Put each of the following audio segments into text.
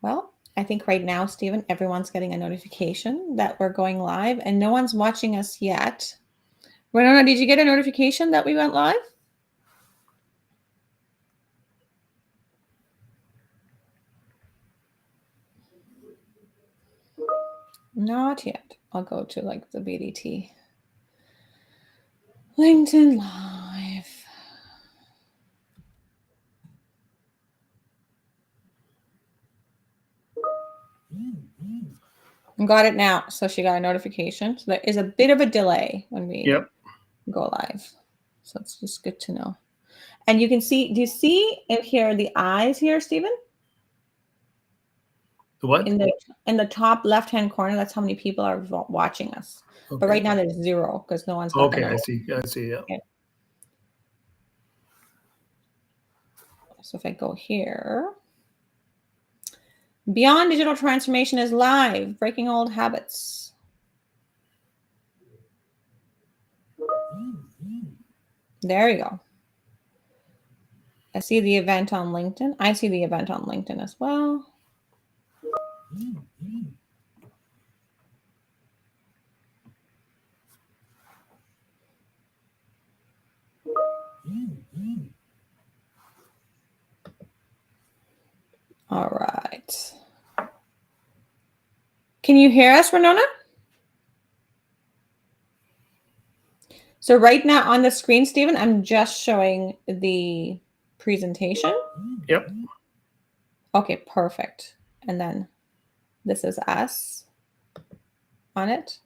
Well, I think right now, Stephen, everyone's getting a notification that we're going live and no one's watching us yet. Renona, did you get a notification that we went live? Not yet. I'll go to like the BDT. LinkedIn Live. Got it now. So she got a notification. So there is a bit of a delay when we go live. So it's just good to know. And you can see, do you see in here the eyes here, Stephen? The what? In the top left-hand corner, that's how many people are watching us. Okay. But right now there's 0 because no one's got okay, I see, yeah. Okay. So if I go here, Beyond Digital Transformation is live, breaking old habits. There you go. I see the event on LinkedIn. I see the event on LinkedIn as well. All right. Can you hear us, Renona? So right now on the screen, Stephen, I'm just showing the presentation. Yep. Okay, perfect. And then this is us on it.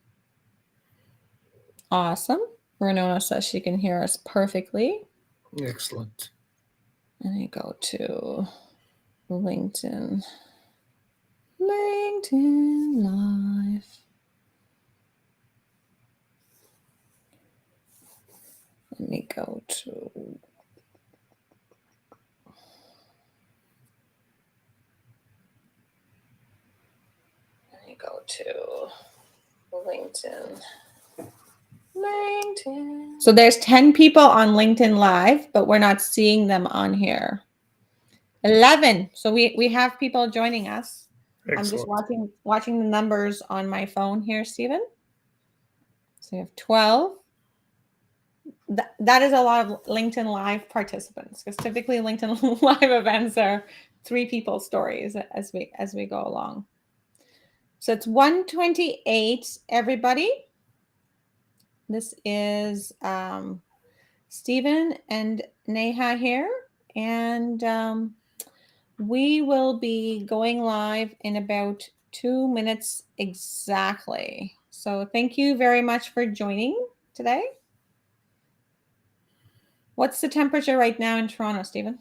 Awesome. Renona says she can hear us perfectly. Excellent. And I go to LinkedIn. LinkedIn Live. Let me go to LinkedIn. LinkedIn. So there's 10 people on LinkedIn Live, but we're not seeing them on here. 11. So we have people joining us. Excellent. I'm just watching the numbers on my phone here, Stephen. So we have 12. That is a lot of LinkedIn Live participants, because typically LinkedIn Live events are 3 people's stories as we go along. So it's 1:28, everybody. This is Stephen and Neha here, and we will be going live in about 2 minutes exactly. So thank you very much for joining today. What's the temperature right now in Toronto, Stephen?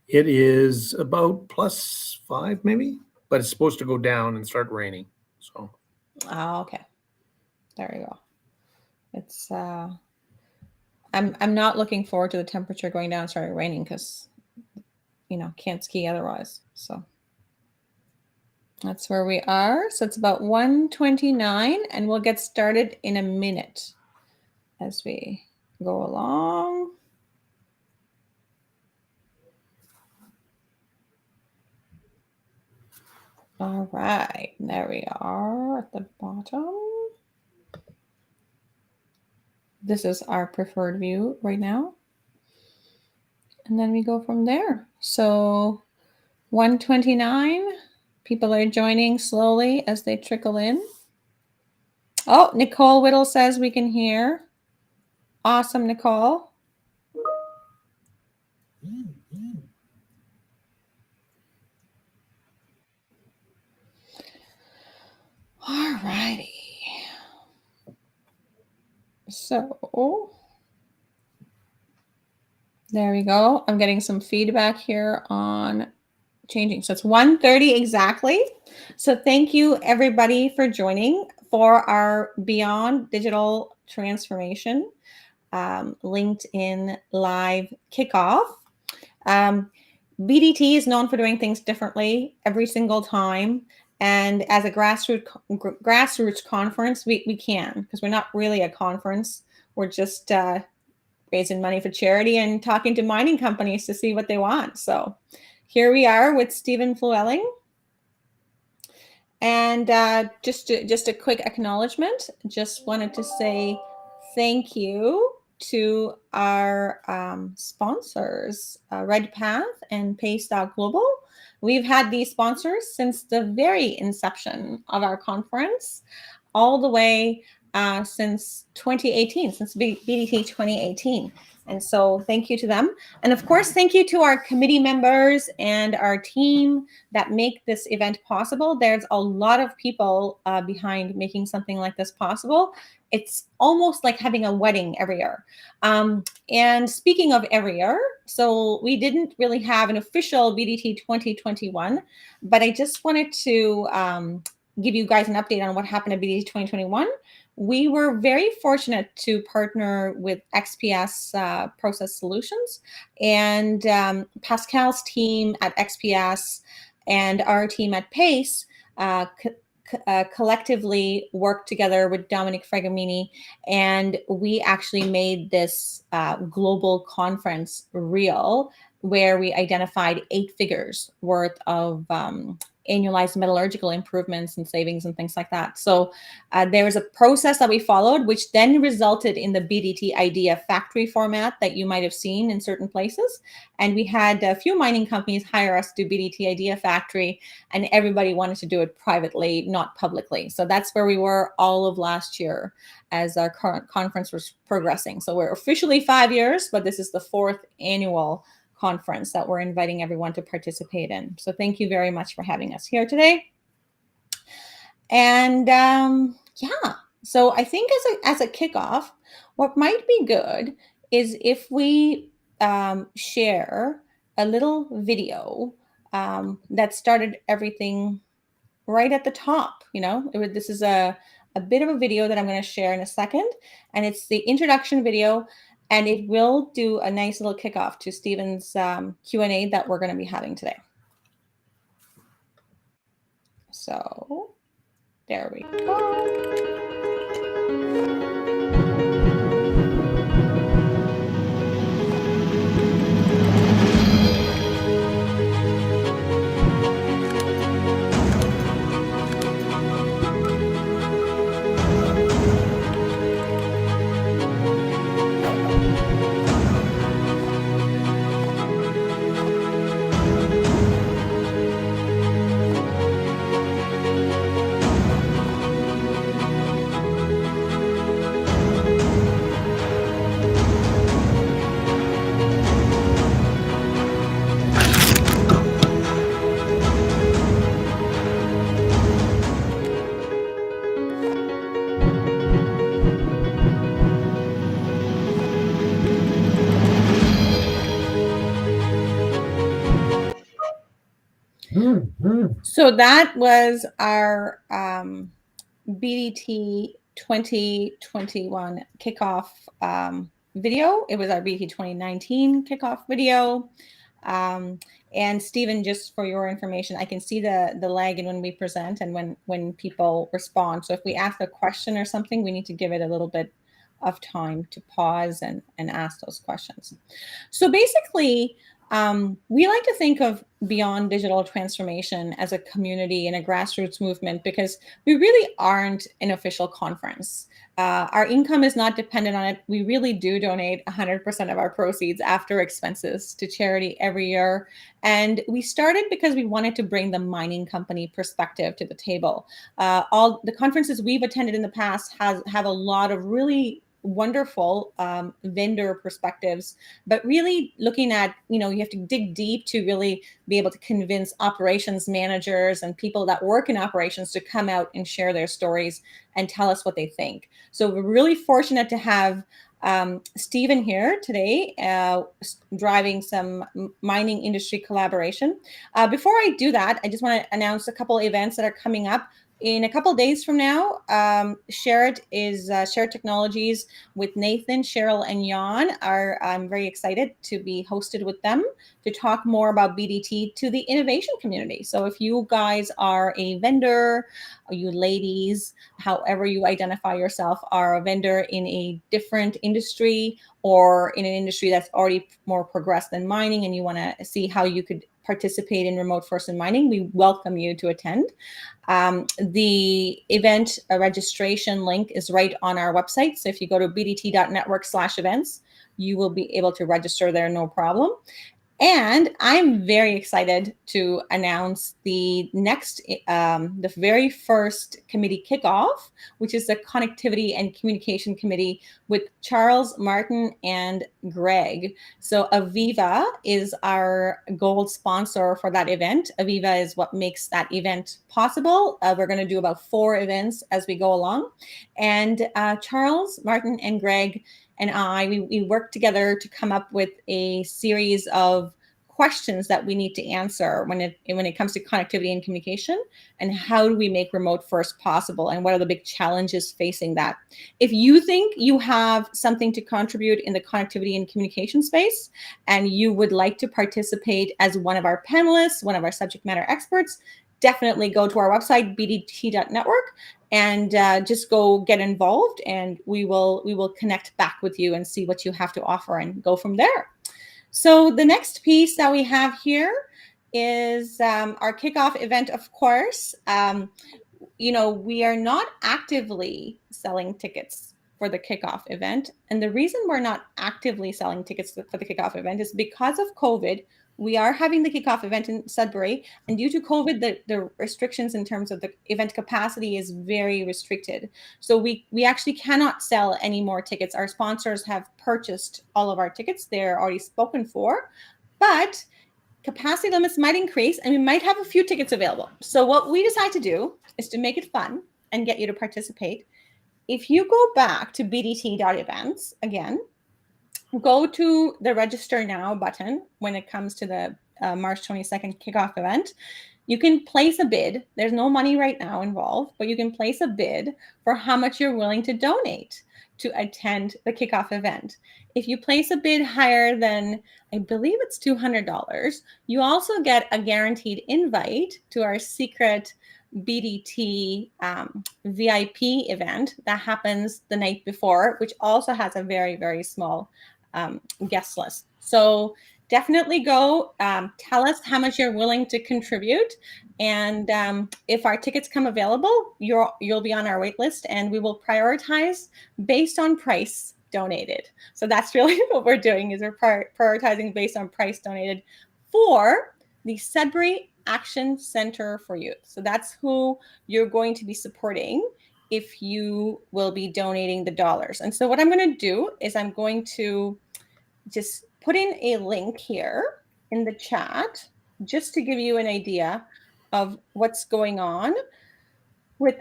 It is about +5 maybe, but it's supposed to go down and start raining. So. Oh, okay. There you go. It's I'm not looking forward to the temperature going down and starting raining, because can't ski otherwise. So that's where we are. So it's about 1:29, and we'll get started in a minute as we go along. All right, there we are at the bottom. This is our preferred view right now. And then we go from there. So 1:29, people are joining slowly as they trickle in. Oh, Nicole Whittle says we can hear. Awesome, Nicole. All righty. So there we go. I'm getting some feedback here on changing. So it's 1:30 exactly. So thank you everybody for joining for our Beyond Digital Transformation LinkedIn Live kickoff. BDT is known for doing things differently every single time. And as a grassroots conference, we can, because we're not really a conference. We're just raising money for charity and talking to mining companies to see what they want. So here we are with Stephen Flewelling. And just a quick acknowledgement. Just wanted to say thank you to our sponsors, Red Path and Pace Global. We've had these sponsors since the very inception of our conference, all the way since 2018, since BDT 2018. And so thank you to them. And of course, thank you to our committee members and our team that make this event possible. There's a lot of people behind making something like this possible. It's almost like having a wedding every year. And speaking of every year, so we didn't really have an official BDT 2021, but I just wanted to give you guys an update on what happened at BDT 2021. We were very fortunate to partner with XPS Process Solutions, and Pascal's team at XPS and our team at Pace collectively worked together with Dominic Fregamini, and we actually made this global conference real, where we identified 8 figures worth of annualized metallurgical improvements and savings and things like that. So there was a process that we followed, which then resulted in the BDT Idea Factory format that you might have seen in certain places. And we had a few mining companies hire us to do BDT Idea Factory, and everybody wanted to do it privately, not publicly. So that's where we were all of last year as our current conference was progressing. So we're officially 5 years, but this is the 4th annual conference that we're inviting everyone to participate in. So thank you very much for having us here today. And yeah, so I think as a kickoff, what might be good is if we share a little video that started everything right at the top. This is a bit of a video that I'm going to share in a second, and it's the introduction video, and it will do a nice little kickoff to Stephen's Q&A that we're going to be having today. So there we go. So that was our BDT 2021 kickoff video. It was our BDT 2019 kickoff video. And Stephen, just for your information, I can see the lag in when we present and when people respond. So if we ask a question or something, we need to give it a little bit of time to pause and ask those questions. So basically, we like to think of Beyond Digital Transformation as a community and a grassroots movement because we really aren't an official conference. Our income is not dependent on it. We really do donate 100% of our proceeds after expenses to charity every year. And we started because we wanted to bring the mining company perspective to the table. All the conferences we've attended in the past have a lot of really wonderful vendor perspectives, but really looking at, you have to dig deep to really be able to convince operations managers and people that work in operations to come out and share their stories and tell us what they think. So we're really fortunate to have Stephen here today, driving some mining industry collaboration. Before I do that, I just want to announce a couple of events that are coming up. In a couple of days from now, Shared Technologies with Nathan, Cheryl, and Jan I'm very excited to be hosted with them to talk more about BDT to the innovation community. So if you guys are a vendor, or you ladies, however you identify yourself, are a vendor in a different industry or in an industry that's already more progressed than mining, and you want to see how you could participate in remote first in mining, we welcome you to attend. The event registration link is right on our website. So if you go to bdt.network/events, you will be able to register there, no problem. And I'm very excited to announce the next, the very first committee kickoff, which is the Connectivity and Communication Committee with Charles, Martin, and Greg. So Aviva is our gold sponsor for that event. Aviva is what makes that event possible. We're going to do about 4 events as we go along. And Charles, Martin, and Greg and we worked together to come up with a series of questions that we need to answer when it comes to connectivity and communication, and how do we make remote first possible, and what are the big challenges facing that. If you think you have something to contribute in the connectivity and communication space, and you would like to participate as one of our panelists, one of our subject matter experts, definitely go to our website, bdt.network, and just go get involved, and we will connect back with you and see what you have to offer and go from there. So the next piece that we have here is our kickoff event, of course. We are not actively selling tickets for the kickoff event. And the reason we're not actively selling tickets for the kickoff event is because of COVID. We are having the kickoff event in Sudbury, and due to COVID, the restrictions in terms of the event capacity is very restricted. So we actually cannot sell any more tickets. Our sponsors have purchased all of our tickets. They're already spoken for, but capacity limits might increase and we might have a few tickets available. So what we decide to do is to make it fun and get you to participate. If you go back to bdt.events again, go to the register now button when it comes to the March 22nd kickoff event. You can place a bid. There's no money right now involved, but you can place a bid for how much you're willing to donate to attend the kickoff event. If you place a bid higher than, I believe it's $200, you also get a guaranteed invite to our secret BDT VIP event that happens the night before, which also has a very, very small guest list. So definitely go tell us how much you're willing to contribute, and if our tickets come available, you'll be on our wait list, and we will prioritize based on price donated. So that's really what we're doing, is we're prioritizing based on price donated for the Sudbury Action Center for Youth. So that's who you're going to be supporting if you will be donating the dollars. And so what I'm going to do is I'm going to just put in a link here in the chat just to give you an idea of what's going on with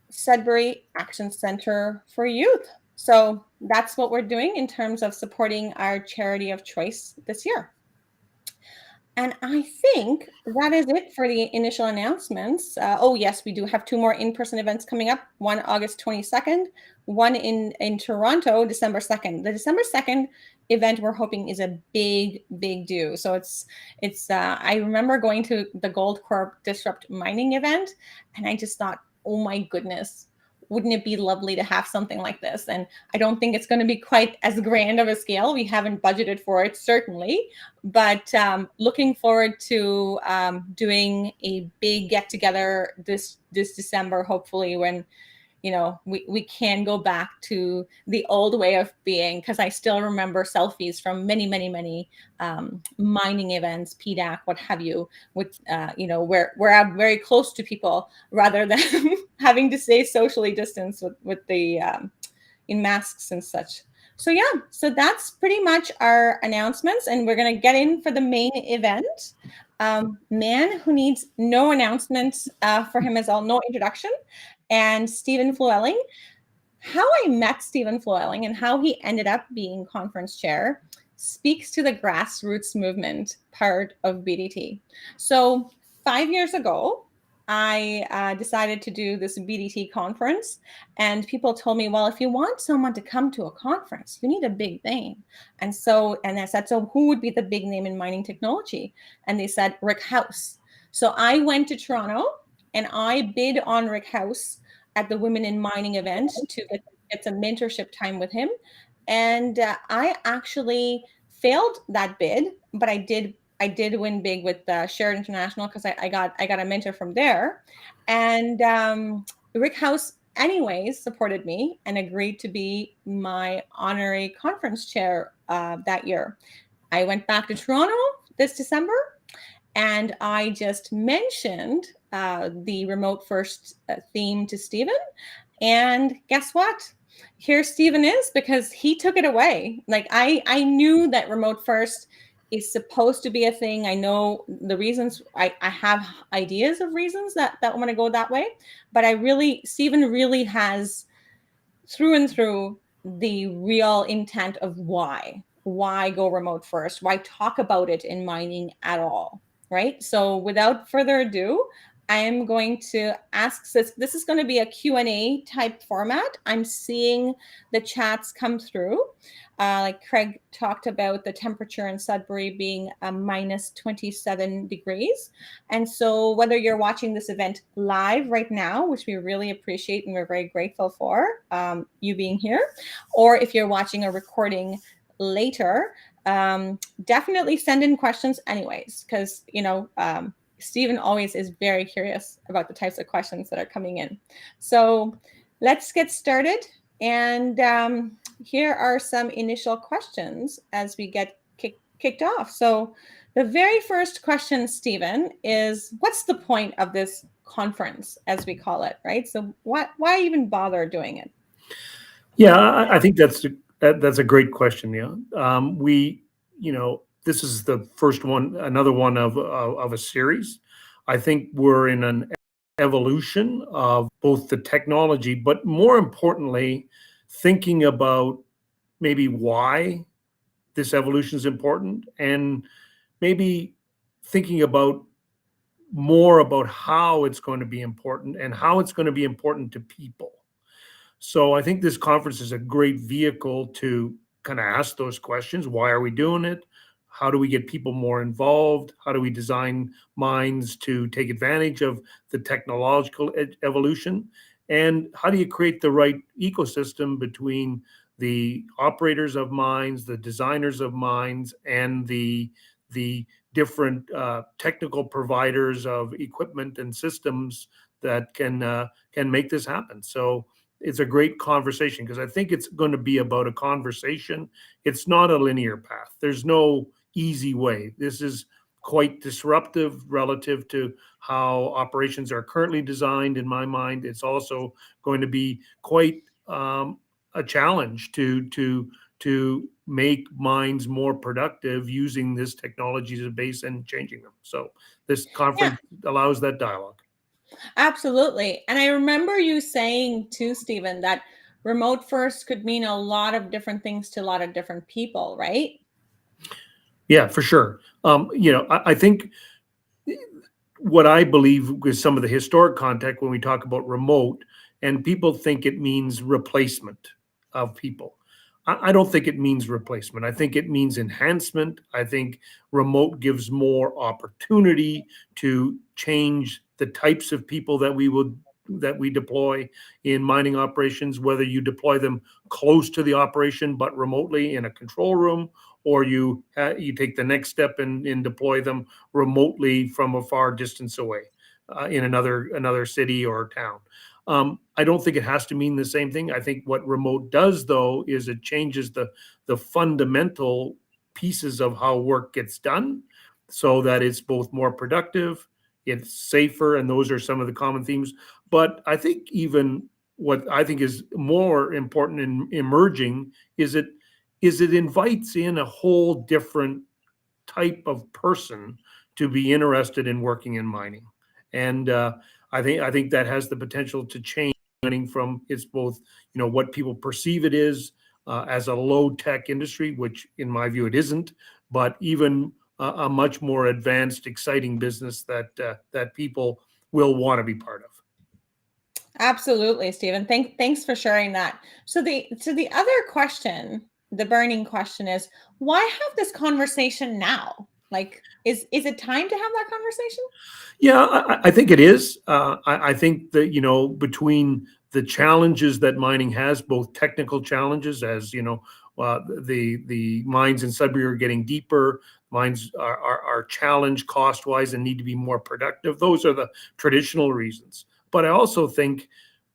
Sudbury Action Center for Youth. So that's what we're doing in terms of supporting our charity of choice this year. And I think that is it for the initial announcements. Oh, yes, we do have 2 more in-person events coming up, one August 22nd, one in Toronto, December 2nd. The December 2nd event we're hoping is a big, big do. So it's I remember going to the Gold Corp Disrupt Mining event, and I just thought, oh my goodness, wouldn't it be lovely to have something like this? And I don't think it's going to be quite as grand of a scale. We haven't budgeted for it, certainly, but looking forward to doing a big get together this December, hopefully, when we can go back to the old way of being, because I still remember selfies from many, many, many mining events, PDAC, what have you, with where I'm very close to people rather than having to stay socially distanced with the in masks and such. So yeah, so that's pretty much our announcements, and we're going to get in for the main event. Man who needs no announcements for him as all, no introduction, and Stephen Flewelling. How I met Stephen Flewelling and how he ended up being conference chair speaks to the grassroots movement part of BDT. So 5 years ago, I decided to do this BDT conference, and people told me, well, if you want someone to come to a conference, you need a big name. And I said, so who would be the big name in mining technology? And they said, Rick House. So I went to Toronto and I bid on Rick House at the Women in Mining event to get some mentorship time with him. And I actually failed that bid, but I did I did win big with Shared International because I got a mentor from there, and Rick House anyways supported me and agreed to be my honorary conference chair that year. I went back to Toronto this December, and I just mentioned the remote first theme to Stephen. And guess what? Here Stephen is, because he took it away. Like I knew that remote first is supposed to be a thing. I know the reasons. I have ideas of reasons that want to go that way, but Stephen really has through and through the real intent of why go remote first, why talk about it in mining at all, right? So without further ado, I am going to ask this is going to be a Q&A type format. I'm seeing the chats come through. Like Craig talked about the temperature in Sudbury being minus 27 degrees. And so whether you're watching this event live right now, which we really appreciate and we're very grateful for you being here, or if you're watching a recording later, definitely send in questions anyways, because, Stephen always is very curious about the types of questions that are coming in. So let's get started. And here are some initial questions as we get kicked off. So the very first question, Stephen, is what's the point of this conference, as we call it, right? So why even bother doing it? Yeah, I think that's a great question. Yeah, this is the first one, another one of a series. I think we're in an evolution of both the technology, but more importantly, thinking about maybe why this evolution is important, and maybe thinking about more about how it's going to be important and how it's going to be important to people. So I think this conference is a great vehicle to kind of ask those questions. Why are we doing it? How do we get people more involved? How do we design minds to take advantage of the technological evolution? And how do you create the right ecosystem between the operators of mines, the designers of mines, and the different technical providers of equipment and systems that can make this happen? So it's a great conversation, because I think it's going to be about a conversation. It's not a linear path. There's no easy way. This is quite disruptive relative to how operations are currently designed. In my mind, it's also going to be quite a challenge to make mines more productive using this technology as a base and changing them. So this conference allows that dialogue. Absolutely. And I remember you saying too, Stephen, that remote first could mean a lot of different things to a lot of different people, right? Yeah, for sure. I think what I believe is some of the historic context when we talk about remote, and people think it means replacement of people. I don't think it means replacement. I think it means enhancement. I think remote gives more opportunity to change the types of people that we deploy in mining operations, whether you deploy them close to the operation but remotely in a control room, or you take the next step and deploy them remotely from a far distance away in another city or town. I don't think it has to mean the same thing. I think what remote does, though, is it changes the fundamental pieces of how work gets done, so that it's both more productive, it's safer, and those are some of the common themes. But I think even what I think is more important and emerging is it invites in a whole different type of person to be interested in working in mining. And I think that has the potential to change mining from it's both what people perceive it is as a low tech industry, which in my view it isn't, but even a much more advanced, exciting business that people will want to be part of. Absolutely, Stephen. Thanks for sharing that. So the other question, the burning question is, why have this conversation now? Like, is it time to have that conversation? Yeah, I think it is. I think that between the challenges that mining has, both technical challenges, as the mines in Sudbury are getting deeper, Mines are challenged cost-wise and need to be more productive. Those are the traditional reasons. But I also think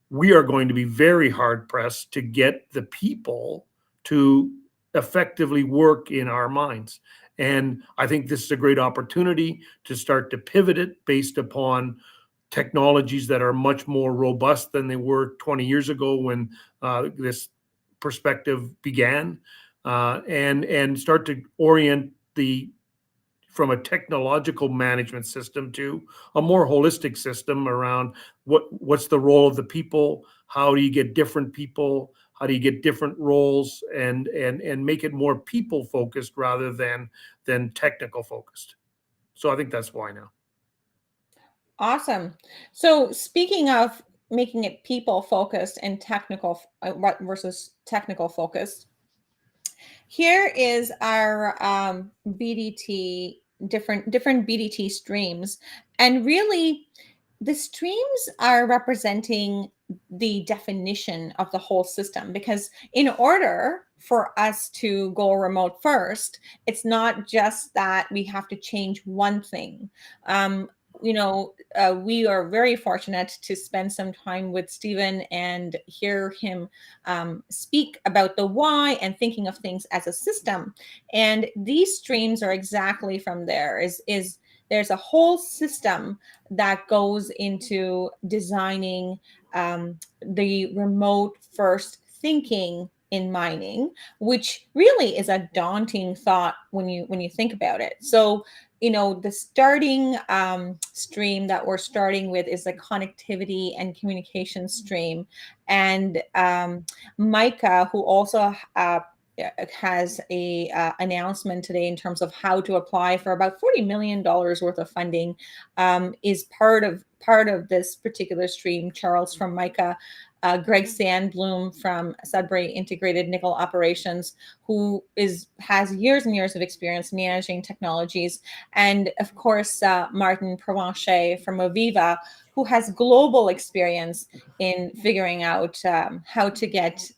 we are going to be very hard pressed to get the people to effectively work in our mines. And I think this is a great opportunity to start to pivot it based upon technologies that are much more robust than they were 20 years ago when this perspective began, and start to orient the from a technological management system to a more holistic system around what's the role of the people, how do you get different people, how do you get different roles, and make it more people focused rather than technical focused. So I think that's why now. Awesome. So speaking of making it people focused and technical versus technical focused, here is our BDT, different BDT streams. And really, the streams are representing the definition of the whole system, because in order for us to go remote first, it's not just that we have to change one thing. Um, we are very fortunate to spend some time with Stephen and hear him speak about the why and thinking of things as a system. And these streams are exactly from there. Is there's a whole system that goes into designing the remote first thinking in mining, which really is a daunting thought when you think about it. So the starting stream that we're starting with is the connectivity and communication stream. And Micah, who also has a announcement today in terms of how to apply for about $40 million worth of funding, is part of this particular stream. Charles from Micah, Greg Sandbloom from Sudbury Integrated Nickel Operations, who has years and years of experience managing technologies, and of course Martin Provencher from Aviva, who has global experience in figuring out how to get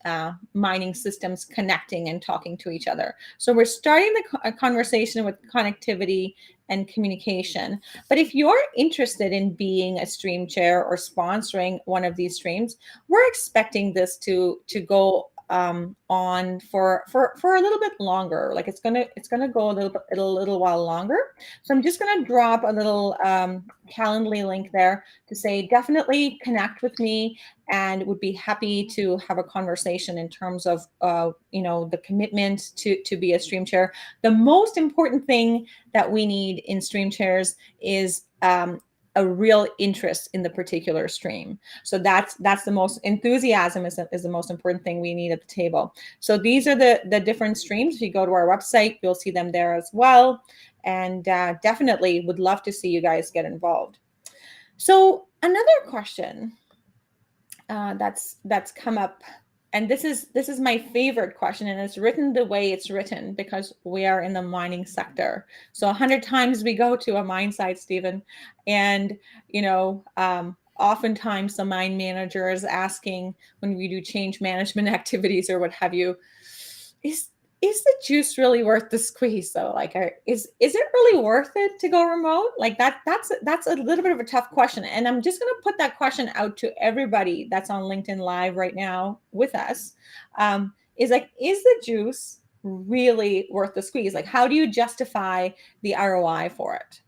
mining systems connecting and talking to each other. So we're starting the conversation with connectivity and communication. But if you're interested in being a stream chair or sponsoring one of these streams, we're expecting this to go on for a little bit longer. Like it's gonna go a little while longer. So I'm just gonna drop a little Calendly link there to say definitely connect with me, and would be happy to have a conversation in terms of the commitment to be a stream chair. The most important thing that we need in stream chairs is a real interest in the particular stream. So that's the most enthusiasm is the most important thing we need at the table. So these are the different streams. If you go to our website, you'll see them there as well. And definitely would love to see you guys get involved. So another question that's come up, and this is my favorite question, and it's written the way it's written because we are in the mining sector. So 100 times we go to a mine site, Stephen, and oftentimes the mine manager is asking when we do change management activities or what have you, is the juice really worth the squeeze? So like, is it really worth it to go remote? Like that's a little bit of a tough question. And I'm just going to put that question out to everybody that's on LinkedIn Live right now with us. Is the juice really worth the squeeze? Like, how do you justify the ROI for it?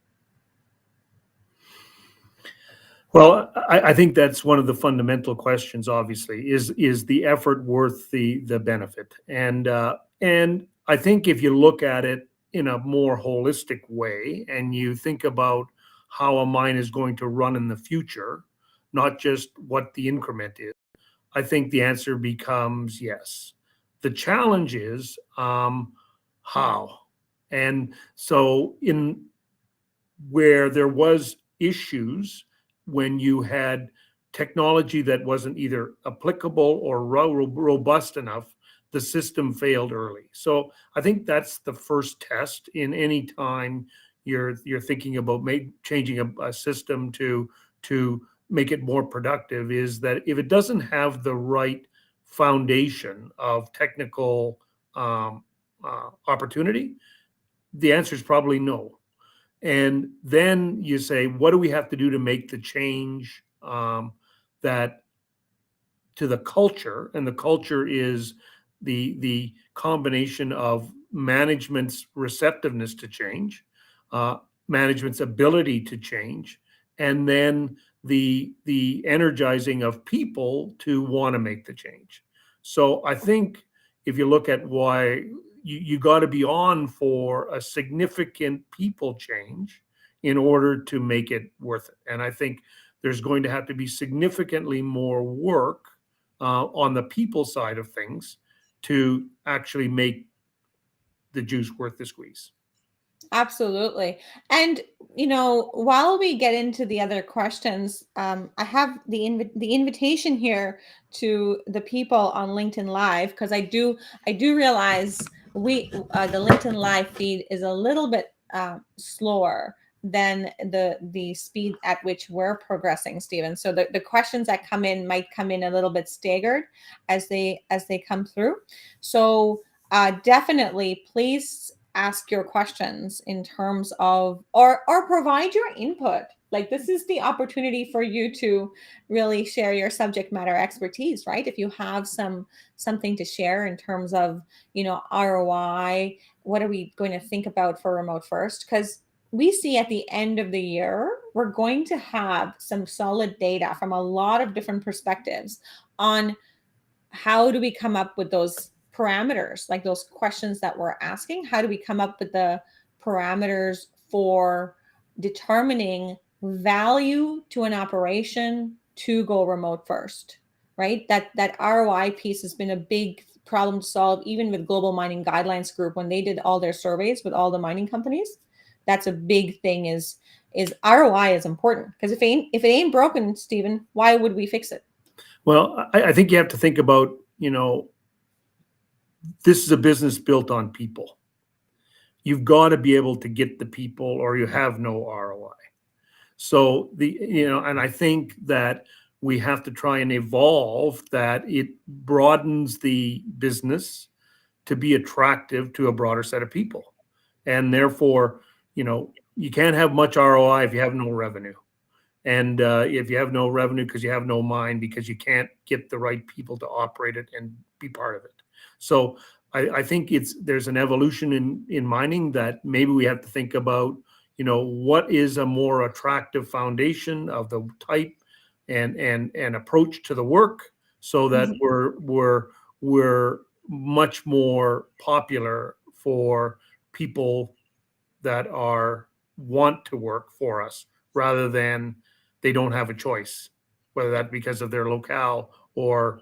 Well, I think that's one of the fundamental questions. Obviously, is the effort worth the benefit? And I think if you look at it in a more holistic way, and you think about how a mine is going to run in the future, not just what the increment is, I think the answer becomes yes. The challenge is how, and so in where there was issues when you had technology that wasn't either applicable or robust enough, the system failed early. So I think that's the first test in any time you're thinking about changing a system to make it more productive, is that if it doesn't have the right foundation of technical opportunity, the answer is probably no. And then you say, what do we have to do to make the change, that to the culture? And the culture is the combination of management's receptiveness to change, uh, management's ability to change, and then the energizing of people to want to make the change. So I think if you look at why you got to be on for a significant people change in order to make it worth it. And I think there's going to have to be significantly more work on the people side of things to actually make the juice worth the squeeze. Absolutely. And while we get into the other questions, I have the invitation here to the people on LinkedIn Live, because I do realize the LinkedIn Live feed is a little bit slower than the speed at which we're progressing, Stephen. So the questions that come in might come in a little bit staggered as they come through. So definitely, please ask your questions in terms of, or provide your input. Like, this is the opportunity for you to really share your subject matter expertise, right? If you have something to share in terms of ROI, what are we going to think about for remote first? Because we see at the end of the year, we're going to have some solid data from a lot of different perspectives on how do we come up with those parameters, like those questions that we're asking. How do we come up with the parameters for determining value to an operation to go remote first, right? That ROI piece has been a big problem to solve, even with Global Mining Guidelines Group when they did all their surveys with all the mining companies. That's a big thing. Is ROI is important, because if it ain't broken, Stephen, why would we fix it? Well, I think you have to think about, this is a business built on people. You've got to be able to get the people, or you have no ROI. So and I think that we have to try and evolve that it broadens the business to be attractive to a broader set of people. And therefore, you can't have much ROI if you have no revenue. And if you have no revenue because you have no mind, because you can't get the right people to operate it and be part of it. So I think there's an evolution in mining that maybe we have to think about, what is a more attractive foundation of the type and approach to the work, so that we're much more popular for people that want to work for us, rather than they don't have a choice, whether that because of their locale or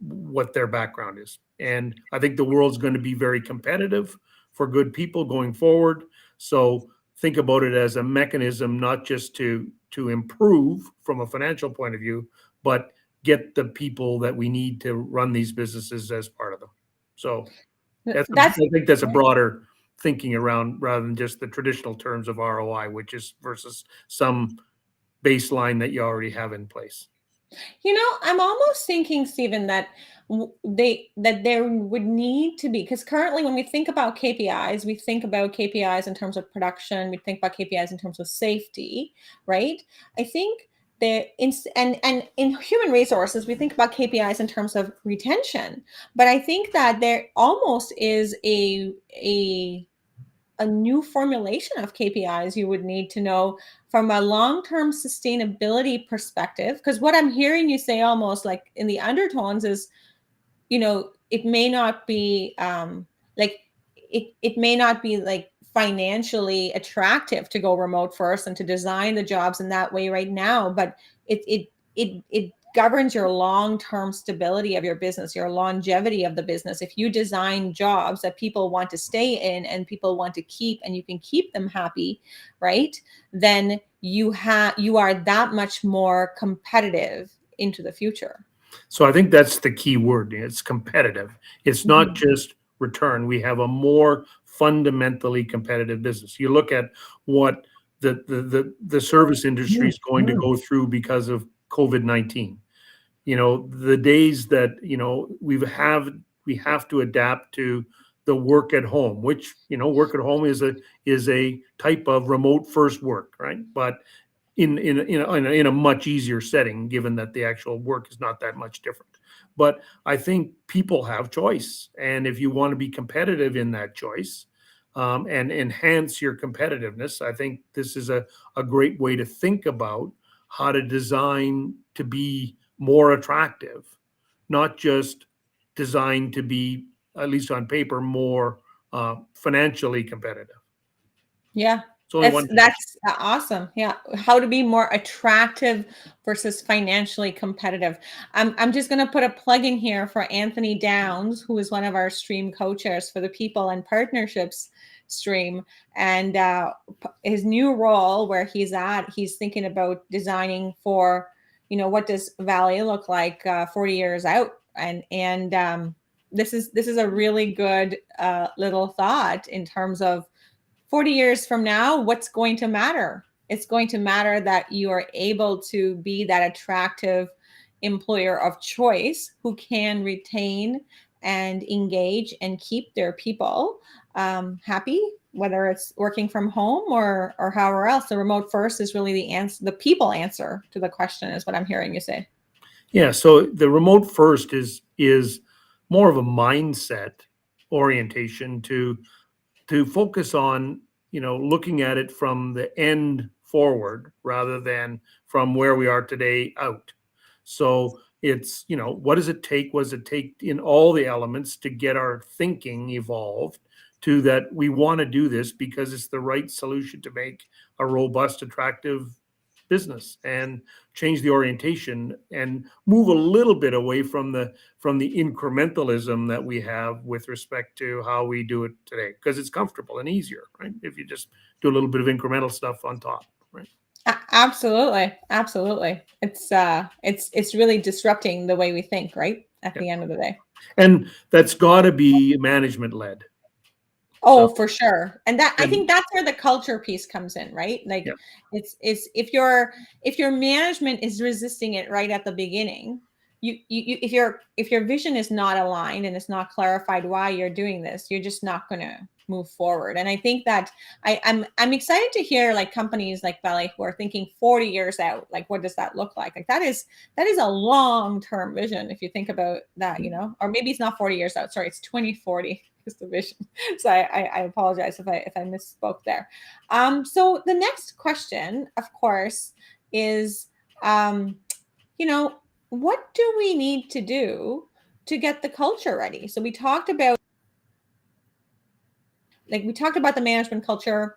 what their background is. And I think the world's going to be very competitive for good people going forward. So think about it as a mechanism, not just to improve from a financial point of view, but get the people that we need to run these businesses as part of them. So I think that's a broader thinking around, rather than just the traditional terms of ROI, which is versus some baseline that you already have in place. I'm almost thinking, Stephen, that there would need to be, because currently when we think about KPIs, we think about KPIs in terms of production, we think about KPIs in terms of safety, right? I think there and in human resources, we think about KPIs in terms of retention, but I think that there almost is a new formulation of KPIs you would need to know from a long-term sustainability perspective. Because what I'm hearing you say, almost like in the undertones, is, it may not be like it may not be like financially attractive to go remote first and to design the jobs in that way right now, but it governs your long-term stability of your business, your longevity of the business. If you design jobs that people want to stay in and people want to keep, and you can keep them happy, right? Then you are that much more competitive into the future. So I think that's the key word. It's competitive. It's not just return. We have a more fundamentally competitive business. You look at what the service industry is going to go through because of COVID-19. The days that we have to adapt to the work at home, which, work at home is a type of remote first work, right? But in a much easier setting, given that the actual work is not that much different. But I think people have choice, and if you want to be competitive in that choice, and enhance your competitiveness, I think this is a great way to think about how to design to be more attractive, not just designed to be, at least on paper, more financially competitive. Yeah. It's only That's one dimension. that's awesome. Yeah. How to be more attractive versus financially competitive. I'm just going to put a plug in here for Anthony Downs, who is one of our stream co-chairs for the People and Partnerships stream, and his new role where he's thinking about designing for, what does Valley look like 40 years out, and this is a really good little thought in terms of 40 years from now, what's going to matter? It's going to matter that you are able to be that attractive employer of choice who can retain and engage and keep their people happy, whether it's working from home or however else. The remote first is really the answer, the people answer to the question, is what I'm hearing you say. Yeah, so the remote first is more of a mindset orientation to focus on, looking at it from the end forward rather than from where we are today out. So it's, what does it take? What does it take in all the elements to get our thinking evolved to that we want to do this because it's the right solution to make a robust, attractive business, and change the orientation and move a little bit away from the incrementalism that we have with respect to how we do it today, because it's comfortable and easier, right? If you just do a little bit of incremental stuff on top, right? Absolutely, absolutely. It's really disrupting the way we think, right? At Yeah. the end of the day. And that's got to be management led. So, Oh, for sure. And that, I and think that's where the culture piece comes in, right? Like yeah, it's if your management is resisting it right at the beginning, if your vision is not aligned and it's not clarified why you're doing this, you're just not going to move forward. And I think that I'm excited to hear like companies like Valley who are thinking 40 years out, like what does that look like? Like that is a long-term vision if you think about that, or maybe it's not 40 years out. Sorry, it's 2040 is the vision. So I apologize if I misspoke there. So the next question, of course, is you know, what do we need to do to get the culture ready? So we talked about the management culture,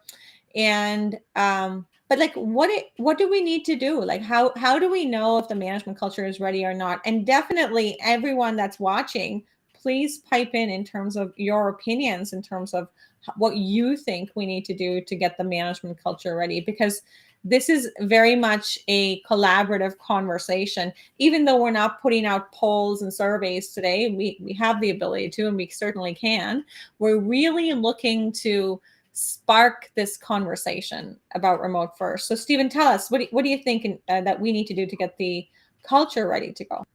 and but like what do we need to do? Like how do we know if the management culture is ready or not? And definitely everyone that's watching, please pipe in terms of your opinions, in terms of what you think we need to do to get the management culture ready, because this is very much a collaborative conversation. Even though we're not putting out polls and surveys today, we have the ability to, and we certainly can. We're really looking to spark this conversation about remote first. So, Stephen, tell us, what do you think that we need to do to get the culture ready to go?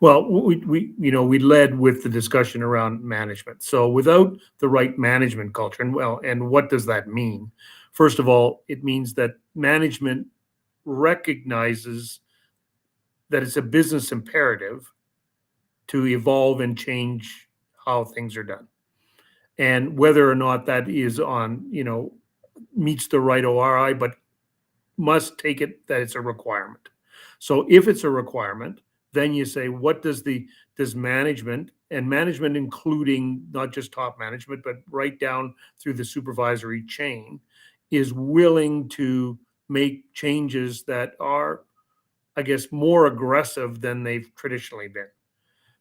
well, we led with the discussion around management. So without the right management culture, and what does that mean? First of all, it means that management recognizes that it's a business imperative to evolve and change how things are done. And whether or not that is on, meets the right ORI, but must take it that it's a requirement. So if it's a requirement, then you say, what does management, including not just top management, but right down through the supervisory chain, is willing to make changes that are, I guess, more aggressive than they've traditionally been.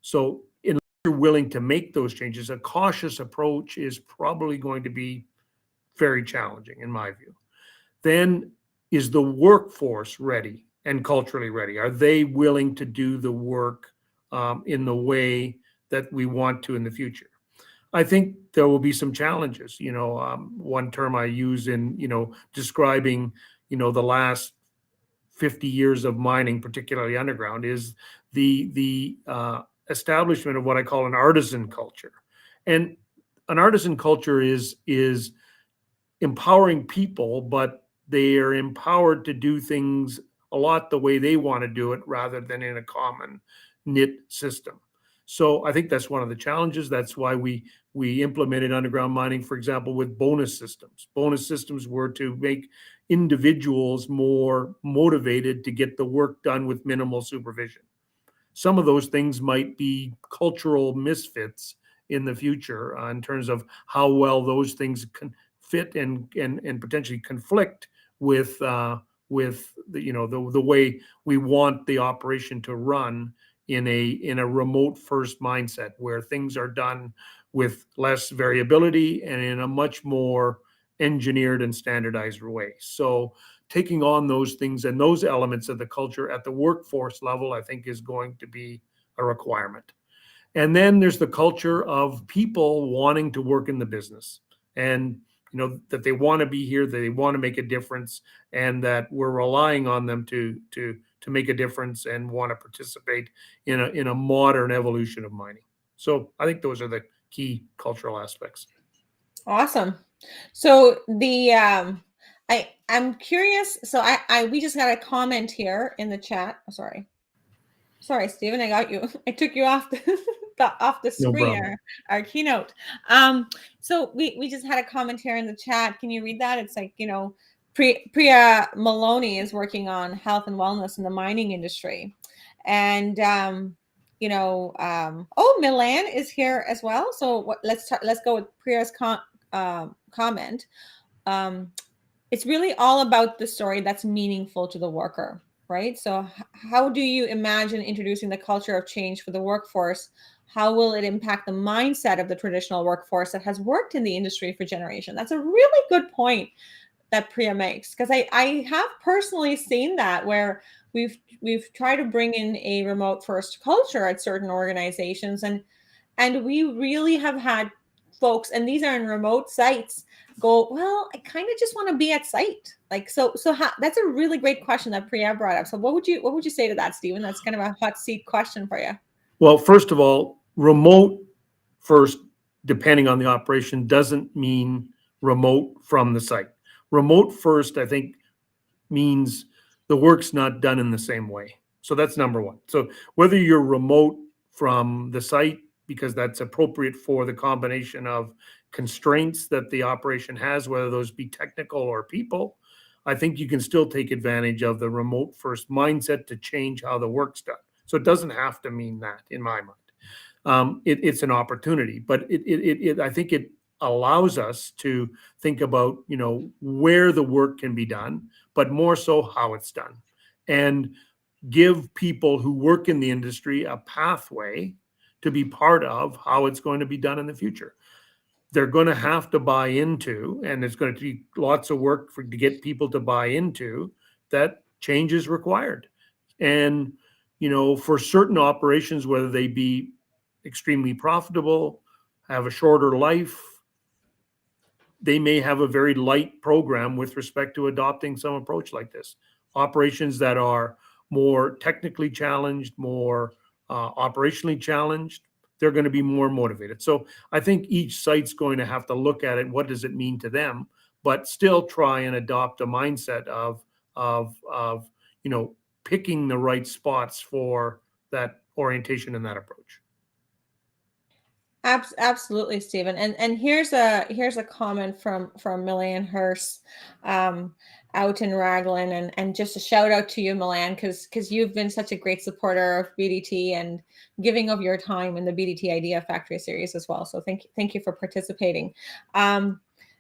So unless you're willing to make those changes, a cautious approach is probably going to be very challenging in my view. Then, is the workforce ready and culturally ready? Are they willing to do the work in the way that we want to in the future? I think there will be some challenges. One term I use in describing the last 50 years of mining, particularly underground, is the establishment of what I call an artisan culture. And an artisan culture is empowering people, but they are empowered to do things a lot the way they want to do it rather than in a common knit system. So I think that's one of the challenges. That's why we implemented underground mining, for example, with bonus systems. Bonus systems were to make individuals more motivated to get the work done with minimal supervision. Some of those things might be cultural misfits in the future in terms of how well those things can fit and potentially conflict with the way we want the operation to run in a remote first mindset where things are done with less variability and in a much more engineered and standardized way. So taking on those things and those elements of the culture at the workforce level, I think, is going to be a requirement. And then there's the culture of people wanting to work in the business and that they want to be here, that they want to make a difference, and that we're relying on them to make a difference and want to participate in a modern evolution of mining. So I think those are the key cultural aspects. Awesome. So I'm curious. So I we just got a comment here in the chat. Oh, sorry, Stephen, I got you. I took you off off the No screen. problem. Our keynote. So we just had a comment here in the chat. Can you read that? It's like, Priya Maloney is working on health and wellness in the mining industry, and oh, Milan is here as well. So let's go with Priya's comment. Um, it's really all about the story that's meaningful to the worker, right? So how do you imagine introducing the culture of change for the workforce? How will it impact the mindset of the traditional workforce that has worked in the industry for generations? That's a really good point that Priya makes, because I have personally seen that where we've tried to bring in a remote first culture at certain organizations, and we really have had folks, and these are in remote sites, go, well, I kind of just want to be at site. Like, that's a really great question that Priya brought up. So what would you say to that, Stephen? That's kind of a hot seat question for you. Well, first of all, remote first, depending on the operation, doesn't mean remote from the site. Remote first, I think, means the work's not done in the same way. So that's number one. So whether you're remote from the site, because that's appropriate for the combination of constraints that the operation has, whether those be technical or people, I think you can still take advantage of the remote first mindset to change how the work's done. So it doesn't have to mean that, in my mind. It's an opportunity, but I think it allows us to think about where the work can be done, but more so how it's done, and give people who work in the industry a pathway to be part of how it's going to be done in the future. They're going to have to buy into, and it's going to be lots of work to get people to buy into that change is required. And for certain operations, whether they be extremely profitable, have a shorter life, they may have a very light program with respect to adopting some approach like this. Operations that are more technically challenged, more operationally challenged, they're going to be more motivated. So I think each site's going to have to look at it. What does it mean to them? But still try and adopt a mindset of picking the right spots for that orientation and that approach. Absolutely, Stephen. And here's a comment from Milan Hurst, out in Raglan, and just a shout out to you, Milan, because you've been such a great supporter of BDT and giving of your time in the BDT Idea Factory series as well. So thank you for participating.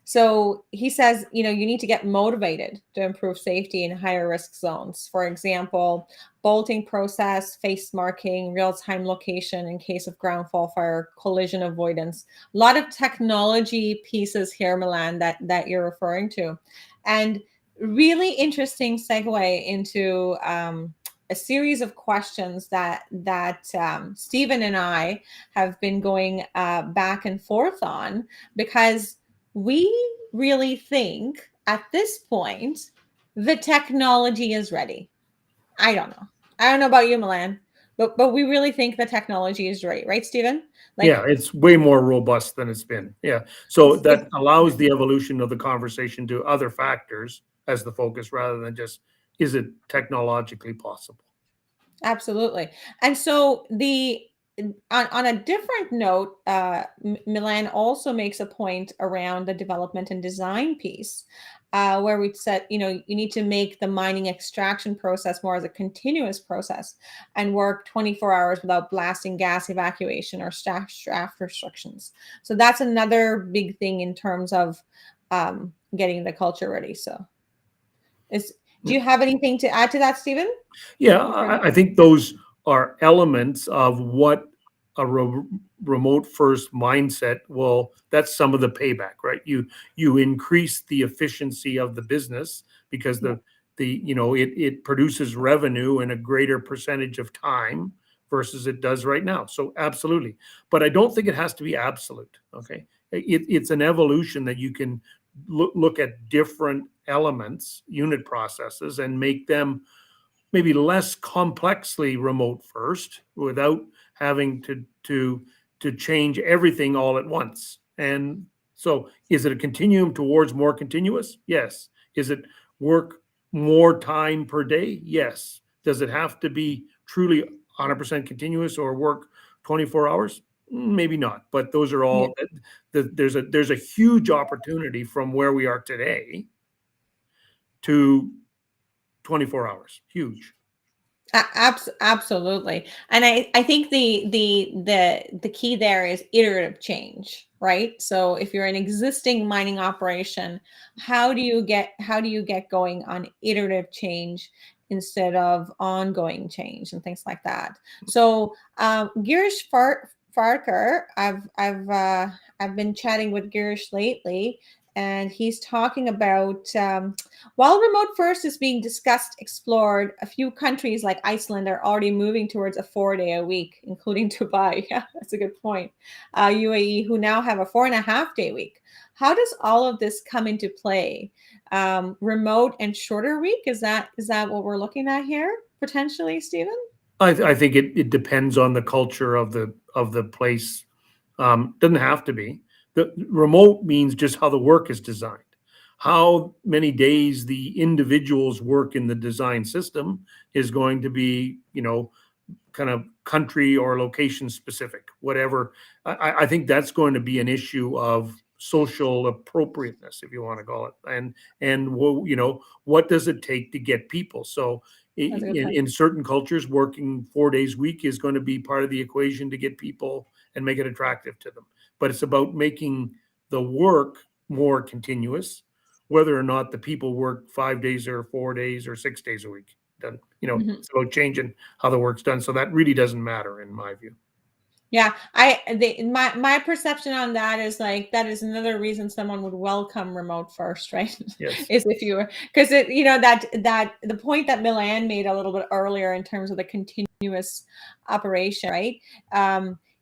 So he says, you need to get motivated to improve safety in higher risk zones. For example, bolting process, face marking, real-time location in case of ground fault fire, collision avoidance. A lot of technology pieces here, Milan, that you're referring to. And really interesting segue into a series of questions that Stephen and I have been going back and forth on, because we really think at this point the technology is ready. I don't know about you, Milan, but we really think the technology is right, Stephen? Yeah, Like it's way more robust than it's been. Yeah. So it's that allows the evolution of the conversation to other factors as the focus rather than just, is it technologically possible? absolutely. And so the on a different note, Milan also makes a point around the development and design piece, where we said, you need to make the mining extraction process more as a continuous process and work 24 hours without blasting gas evacuation or staff restrictions. So that's another big thing in terms of getting the culture ready. So, is do you have anything to add to that, Stephen? Yeah, Before I think those are elements of what a remote first mindset will. That's some of the payback, right? You increase the efficiency of the business because Yeah. it produces revenue in a greater percentage of time versus it does right now. So absolutely, but I don't think it has to be absolute. Okay, it's an evolution that you can look at different elements, unit processes, and make them maybe less complexly remote first without having to change everything all at once. And so is it a continuum towards more continuous? Yes. Is it work more time per day? Yes. Does it have to be truly 100% continuous or work 24 hours? Maybe not, but those are Yeah. all there's a huge opportunity from where we are today to 24 hours. Huge. Absolutely. And I think the key there is iterative change, right? So if you're an existing mining operation, how do you get going on iterative change instead of ongoing change and things like that? So Girish Farkar, I've been chatting with Girish lately, and he's talking about while remote first is being discussed, explored, a few countries like Iceland are already moving towards a 4 day a week, including Dubai. Yeah, that's a good point. UAE, who now have a 4.5 day week. How does all of this come into play? Remote and shorter week, is that what we're looking at here potentially, Stephen? I think it depends on the culture of the place. Doesn't have to be. The remote means just how the work is designed. How many days the individuals work in the design system is going to be, kind of country or location specific, whatever. I think that's going to be an issue of social appropriateness, if you want to call it, and what does it take to get people? So That's a good point. in certain cultures, working 4 days a week is going to be part of the equation to get people and make it attractive to them. But it's about making the work more continuous, whether or not the people work 5 days or 4 days or 6 days a week. Done. Mhm. It's about changing how the work's done. So that really doesn't matter in my view. Yeah, my perception on that is like that is another reason someone would welcome remote first, right? Yes. Is if you were, because that the point that Milan made a little bit earlier in terms of the continuous operation, right?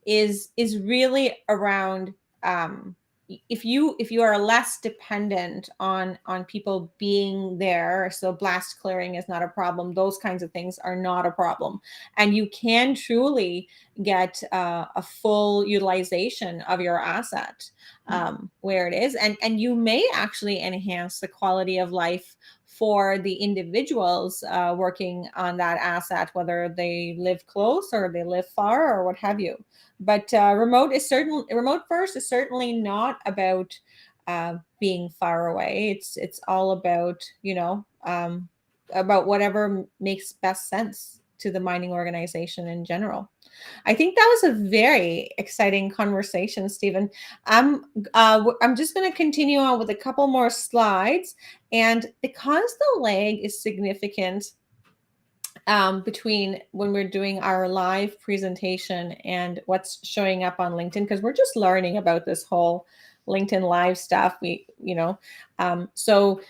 Is really around if you are less dependent on people being there, so blast clearing is not a problem. Those kinds of things are not a problem, and you can truly get a full utilization of your asset where it is, and you may actually enhance the quality of life for the individuals working on that asset, whether they live close or they live far or what have you. But remote first is certainly not about being far away. It's all about about whatever makes best sense to the mining organization in general. I think that was a very exciting conversation, Stephen. I'm just going to continue on with a couple more slides, and because the lag is significant between when we're doing our live presentation and what's showing up on LinkedIn, because we're just learning about this whole LinkedIn live stuff. So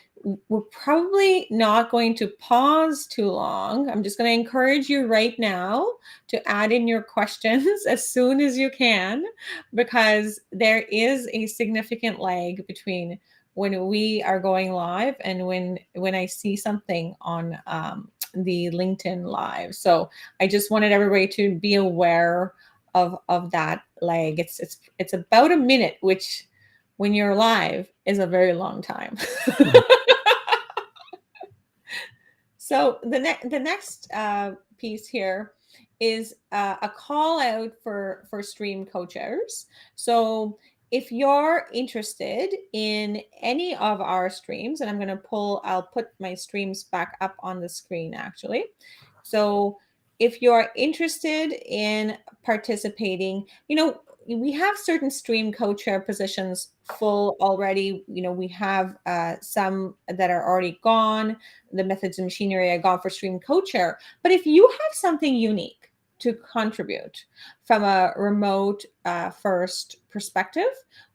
we're probably not going to pause too long. I'm just going to encourage you right now to add in your questions as soon as you can, because there is a significant lag between when we are going live and when I see something on the LinkedIn live. So I just wanted everybody to be aware of that lag. It's about a minute, which when you're live is a very long time. So the next piece here is a call out for stream coaches. So if you're interested in any of our streams, and I'll put my streams back up on the screen actually. So if you're interested in participating, we have certain stream co-chair positions full already. We have some that are already gone. The methods and machinery are gone for stream co-chair. But if you have something unique to contribute from a remote first perspective,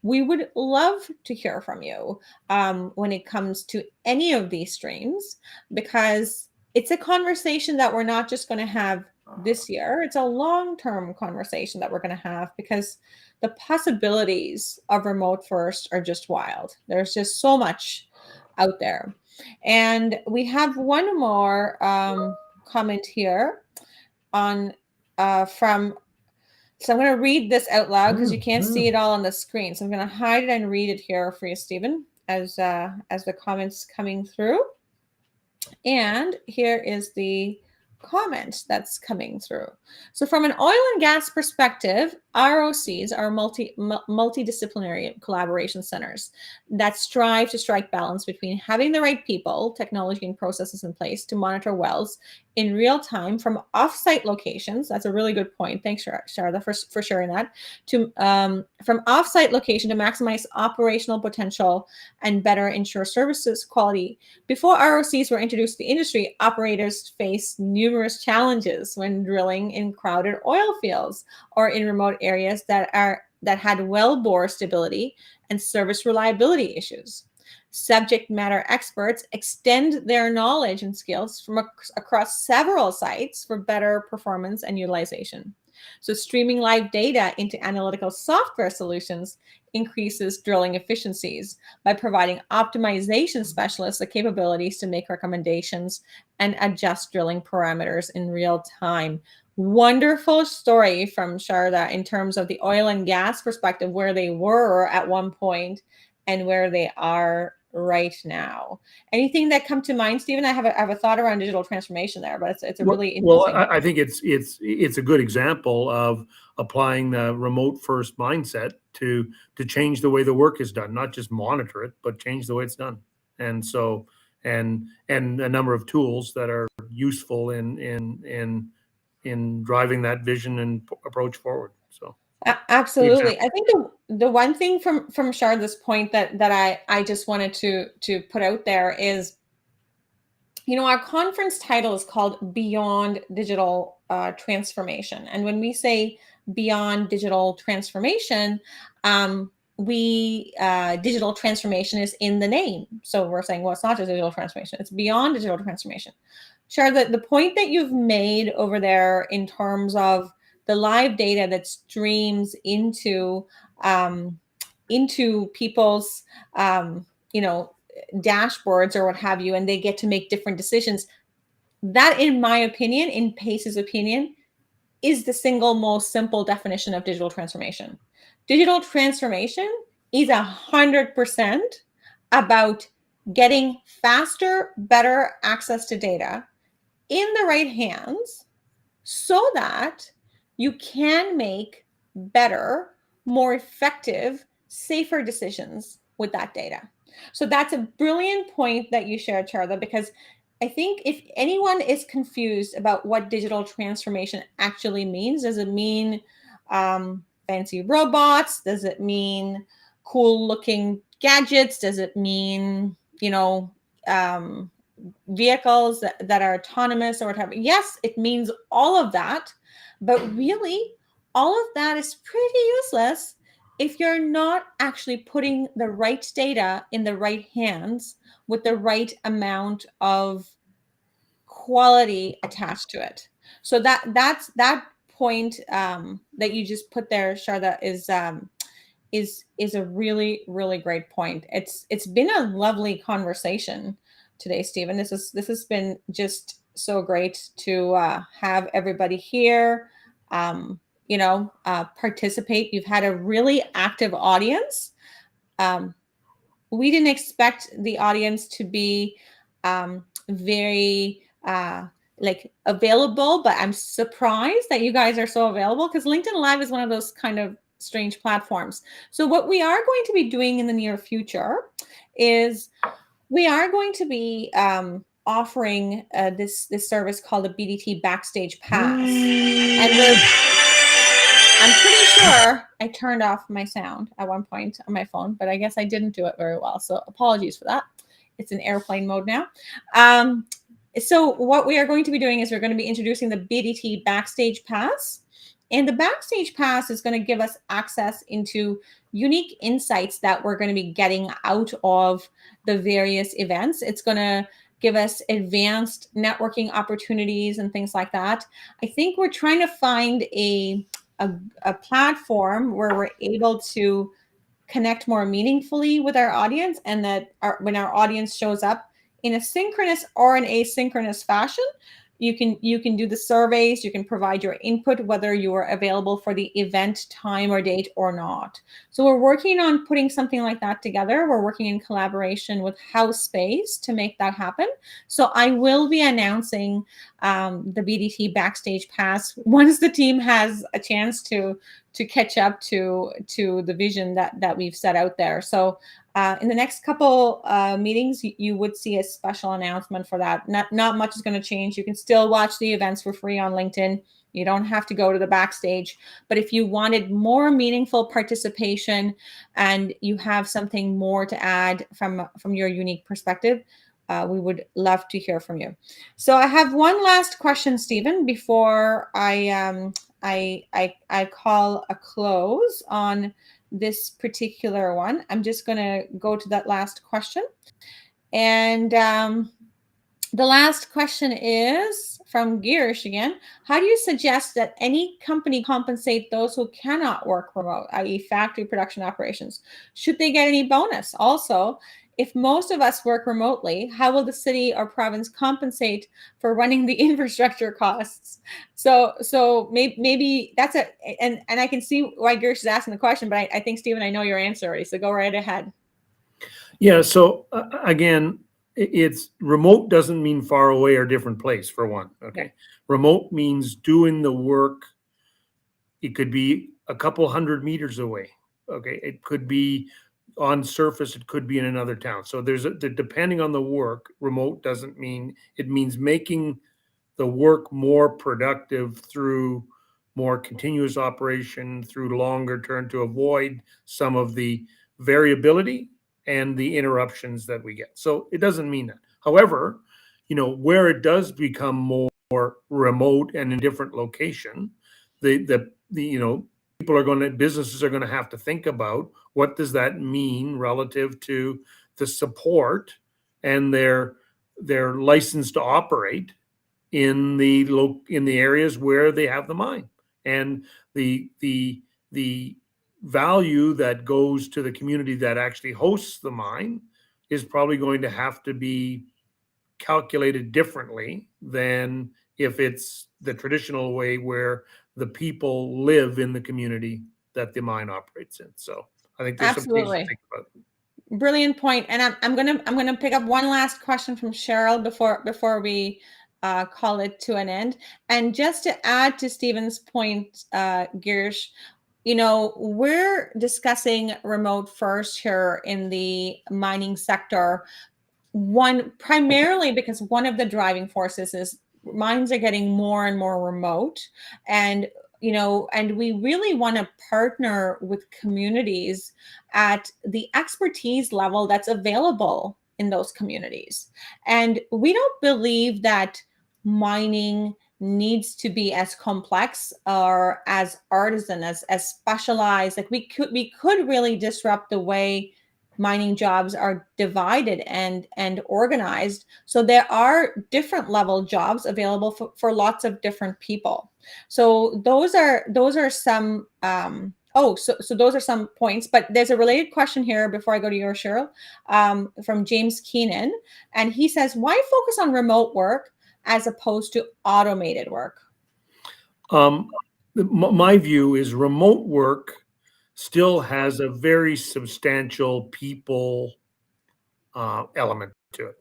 we would love to hear from you when it comes to any of these streams, because it's a conversation that we're not just going to have this year. It's a long-term conversation that we're going to have, because the possibilities of remote first are just wild. There's just so much out there. And we have one more comment here on from, so I'm going to read this out loud because you can't see it all on the screen. So I'm going to hide it and read it here for you, Stephen, as the comments coming through. And here is the comment that's coming through. So from an oil and gas perspective, ROCs are multidisciplinary collaboration centers that strive to strike balance between having the right people, technology, and processes in place to monitor wells in real time from offsite locations. That's a really good point. Thanks, Sharda, for sharing that. From offsite location to maximize operational potential and better ensure services quality. Before ROCs were introduced to the industry, operators faced numerous challenges when drilling in crowded oil fields or in remote areas that had wellbore stability and service reliability issues. Subject matter experts extend their knowledge and skills from across several sites for better performance and utilization. So streaming live data into analytical software solutions increases drilling efficiencies by providing optimization specialists the capabilities to make recommendations and adjust drilling parameters in real time. Wonderful story from Sharda in terms of the oil and gas perspective, where they were at one point and where they are right now. Anything that come to mind, Stephen? I have a thought around digital transformation there, but it's a really interesting. Well, I think it's a good example of applying the remote first mindset to change the way the work is done, not just monitor it, but change the way it's done. And so and a number of tools that are useful in driving that vision and approach forward. So Absolutely. I think the one thing from Sharda's point that I just wanted to put out there is, our conference title is called Beyond Digital Transformation. And when we say beyond digital transformation, digital transformation is in the name. So we're saying, well, it's not just digital transformation, it's beyond digital transformation. Sure, the point that you've made over there in terms of the live data that streams into people's dashboards or what have you, and they get to make different decisions. That, in my opinion, in Pace's opinion, is the single most simple definition of digital transformation. Digital transformation is 100% about getting faster, better access to data in the right hands so that you can make better, more effective, safer decisions with that data. So that's a brilliant point that you shared, Charla, because I think if anyone is confused about what digital transformation actually means, does it mean fancy robots? Does it mean cool looking gadgets? Does it mean, vehicles that are autonomous or whatever? Yes, it means all of that. But really, all of that is pretty useless if you're not actually putting the right data in the right hands with the right amount of quality attached to it. So that point that you just put there, Sharda, is a really, really great point. It's been a lovely conversation today, Stephen. This has been just so great to have everybody here. Participate. You've had a really active audience. Um, we didn't expect the audience to be very like available, but I'm surprised that you guys are so available, because LinkedIn Live is one of those kind of strange platforms. So what we are going to be doing in the near future is we are going to be offering this service called the BDT Backstage Pass, and I'm pretty sure I turned off my sound at one point on my phone, but I guess I didn't do it very well. So apologies for that. It's in airplane mode now. So what we are going to be doing is we're going to be introducing the BDT Backstage Pass. And the Backstage Pass is going to give us access into unique insights that we're going to be getting out of the various events. It's going to give us advanced networking opportunities and things like that. I think we're trying to find a platform where we're able to connect more meaningfully with our audience, and that when our audience shows up in a synchronous or an asynchronous fashion, you can do the surveys, you can provide your input, whether you are available for the event time or date or not. So we're working on putting something like that together. We're working in collaboration with House Space to make that happen. So I will be announcing the BDT Backstage Pass once the team has a chance to catch up to the vision that we've set out there. So in the next couple meetings, you would see a special announcement for that. Not much is going to change. You can still watch the events for free on LinkedIn. You don't have to go to the backstage. But if you wanted more meaningful participation and you have something more to add from your unique perspective, we would love to hear from you. So I have one last question, Stephen, before I call a close on this particular one. I'm just going to go to that last question. And the last question is from Girish again. How do you suggest that any company compensate those who cannot work remote, i.e. factory production operations? Should they get any bonus? Also, if most of us work remotely, how will the city or province compensate for running the infrastructure costs? So maybe that's and I can see why Girish is asking the question, but I think, Stephen, I know your answer already, so go right ahead. Yeah. So again, it's remote doesn't mean far away or different place, for one. Okay. Yeah. Remote means doing the work. It could be a couple 100 meters away. Okay. It could be on surface. It could be in another town. So depending on the work, remote doesn't mean, it means making the work more productive through more continuous operation, through longer term, to avoid some of the variability and the interruptions that we get. So it doesn't mean that. However, where it does become more remote and in different location, businesses are going to have to think about, what does that mean relative to the support and their license to operate in the areas where they have the mine, and the value that goes to the community that actually hosts the mine is probably going to have to be calculated differently than if it's the traditional way where the people live in the community that the mine operates in. So I think there's some things to Absolutely. think about. Brilliant point. And I'm gonna pick up one last question from Cheryl before we call it to an end. And just to add to Stephen's point, Girish, we're discussing remote first here in the mining sector. Primarily because one of the driving forces is mines are getting more and more remote, and and we really want to partner with communities at the expertise level that's available in those communities. And we don't believe that mining needs to be as complex or as artisan, as specialized. Like we could really disrupt the way mining jobs are divided and organized, so there are different level jobs available for lots of different people. So those are some Oh, so those are some points, but there's a related question here before I go to your Cheryl, from James Keenan, and he says, "Why focus on remote work as opposed to automated work?" My view is remote work still has a very substantial people element to it.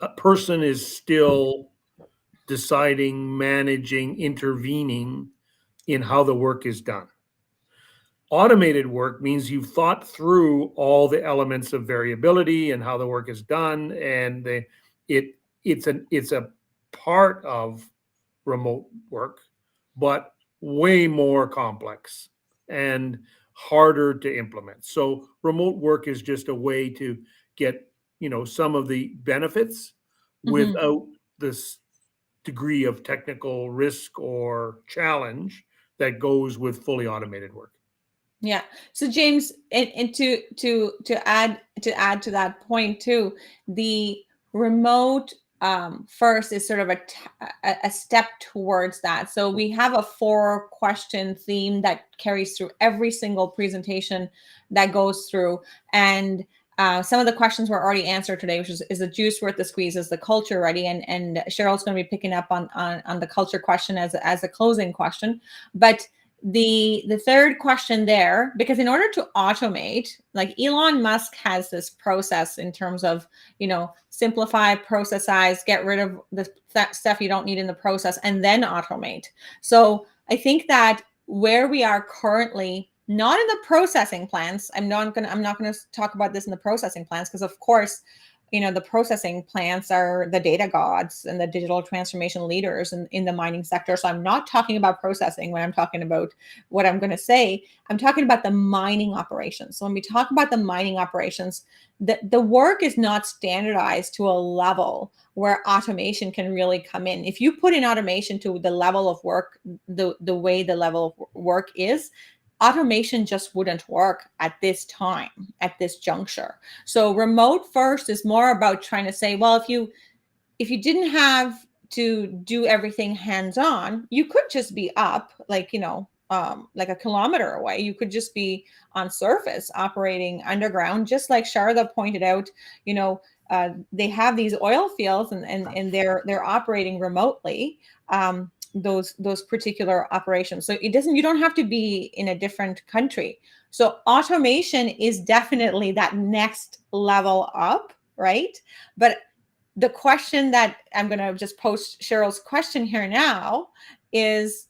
A person is still deciding, managing, intervening in how the work is done. Automated work means you've thought through all the elements of variability and how the work is done, and it's a part of remote work, but way more complex and harder to implement. So remote work is just a way to get, some of the benefits Mm-hmm. without this degree of technical risk or challenge that goes with fully automated work. Yeah. So James, and to add to that point too, the remote first is sort of a step towards that. So we have a 4-question theme that carries through every single presentation that goes through, and some of the questions were already answered today, which is the juice worth the squeeze? Is the culture ready? And Cheryl's going to be picking up on the culture question as a closing question, but the third question there, because in order to automate, like Elon Musk has this process in terms of, simplify, processize, get rid of the stuff you don't need in the process, and then automate. So I think that where we are currently, not in the processing plants, I'm not gonna talk about this in the processing plants, because of course, the processing plants are the data gods and the digital transformation leaders in the mining sector. So I'm not talking about processing when I'm talking about what I'm going to say. I'm talking about the mining operations. So when we talk about the mining operations, the work is not standardized to a level where automation can really come in. If you put in automation to the level of work, the way the level of work is, automation just wouldn't work at this time, at this juncture. So remote first is more about trying to say, well, if you didn't have to do everything hands-on, you could just be up, like, like a kilometer away. You could just be on surface operating underground, just like Sharda pointed out. They have these oil fields, and they're operating remotely. Those particular operations. So you don't have to be in a different country. So automation is definitely that next level up, right? But the question that I'm going to just post Cheryl's question here now is,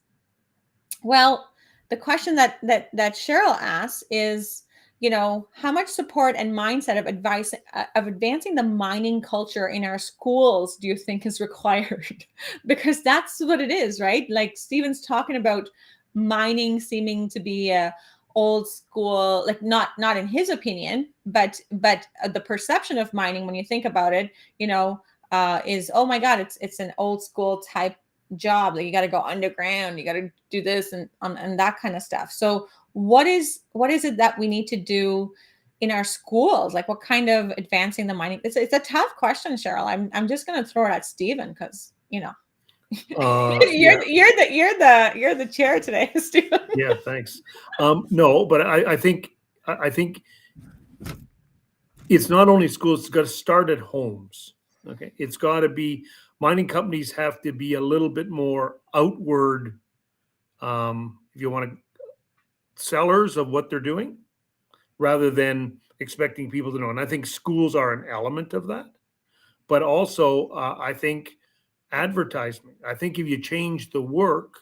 well, the question that Cheryl asks is, how much support and mindset of advice of advancing the mining culture in our schools do you think is required? Because that's what it is, right? Like Stephen's talking about mining seeming to be a old school, like not in his opinion, but the perception of mining when you think about it, is, oh my God, it's an old school type job, like you got to go underground, you got to do this and that kind of stuff. So what is it that we need to do in our schools? Like what kind of advancing the mining? It's a tough question, Cheryl. I'm just going to throw it at Stephen, because Yeah, you're the chair today, Stephen. yeah, thanks. No, but I think it's not only schools, it's got to start at homes. Okay. It's got to be, mining companies have to be a little bit more outward, if you want to, sellers of what they're doing, rather than expecting people to know. And I think schools are an element of that. But also, I think advertisement. I think if you change the work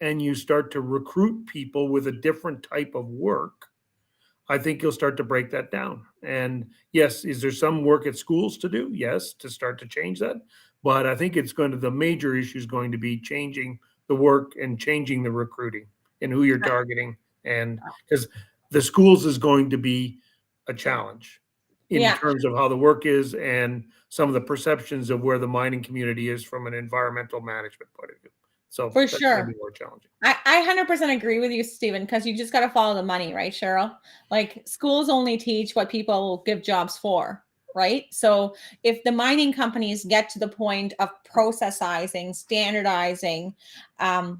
and you start to recruit people with a different type of work, I think you'll start to break that down. And yes, is there some work at schools to do? Yes, to start to change that. But I think the major issue is going to be changing the work and changing the recruiting and who you're targeting. And because the schools is going to be a challenge in Yeah, terms of how the work is and some of the perceptions of where the mining community is from an environmental management point of view. So for that's going to sure. be more challenging. I 100% agree with you, Stephen, because you just got to follow the money, right, Cheryl? Like schools only teach what people give jobs for. right? So if the mining companies get to the point of processizing, standardizing,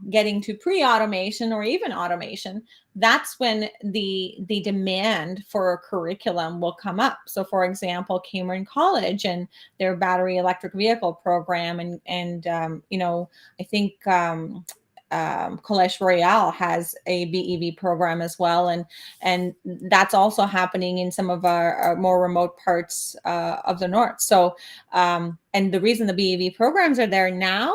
getting to pre-automation or even automation, that's when the demand for a curriculum will come up. So for example, Cameron College and their battery electric vehicle program, and I think Collège Royal has a BEV program as well, and that's also happening in some of our more remote parts of the north. So, and the reason the BEV programs are there now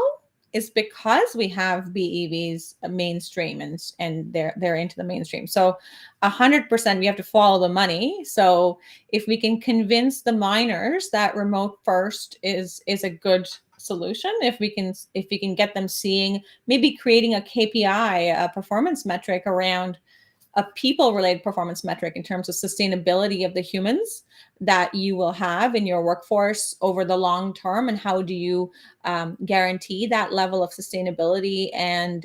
is because we have BEVs mainstream, and they're into the mainstream. So 100% we have to follow the money. So if we can convince the miners that remote first is a good solution, if we can get them seeing, maybe creating a KPI, a performance metric around a people-related performance metric in terms of sustainability of the humans that you will have in your workforce over the long term, and how do you guarantee that level of sustainability and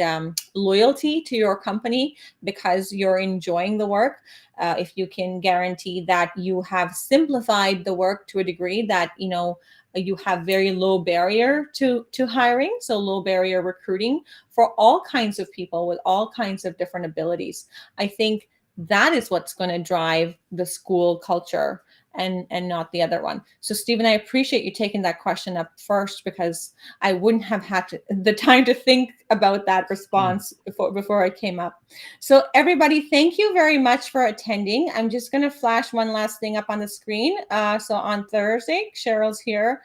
loyalty to your company because you're enjoying the work. If you can guarantee that you have simplified the work to a degree that you have very low barrier to hiring, so low barrier recruiting for all kinds of people with all kinds of different abilities. I think that is what's going to drive the school culture, and not the other one. So Stephen, I appreciate you taking that question up first, because I wouldn't have had the time to think about that response before I came up. So everybody, thank you very much for attending. I'm just going to flash one last thing up on the screen. So on Thursday, Cheryl's here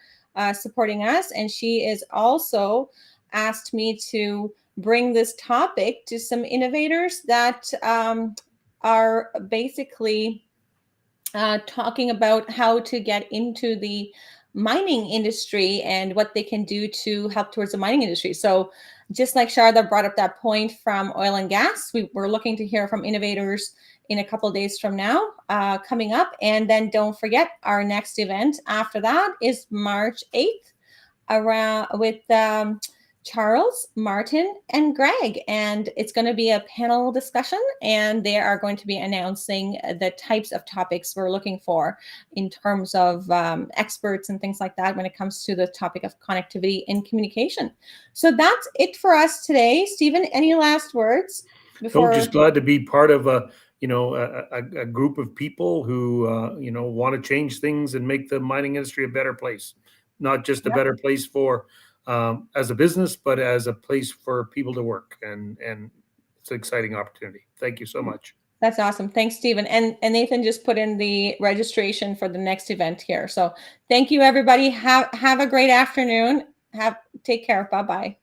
supporting us, and she is also asked me to bring this topic to some innovators that are basically talking about how to get into the mining industry and what they can do to help towards the mining industry. So just like Sharda brought up that point from oil and gas, we're looking to hear from innovators in a couple of days from now coming up. And then don't forget, our next event after that is March 8th around with Charles, Martin, and Greg. And it's going to be a panel discussion, and they are going to be announcing the types of topics we're looking for in terms of experts and things like that when it comes to the topic of connectivity and communication. So that's it for us today. Stephen, any last words before? Just glad to be part of a group of people who want to change things and make the mining industry a better place, not just a better place for as a business, but as a place for people to work, and it's an exciting opportunity. Thank you so much. That's awesome. Thanks, Stephen. And Nathan just put in the registration for the next event here. So thank you, everybody. Have a great afternoon. Take care. Bye-bye.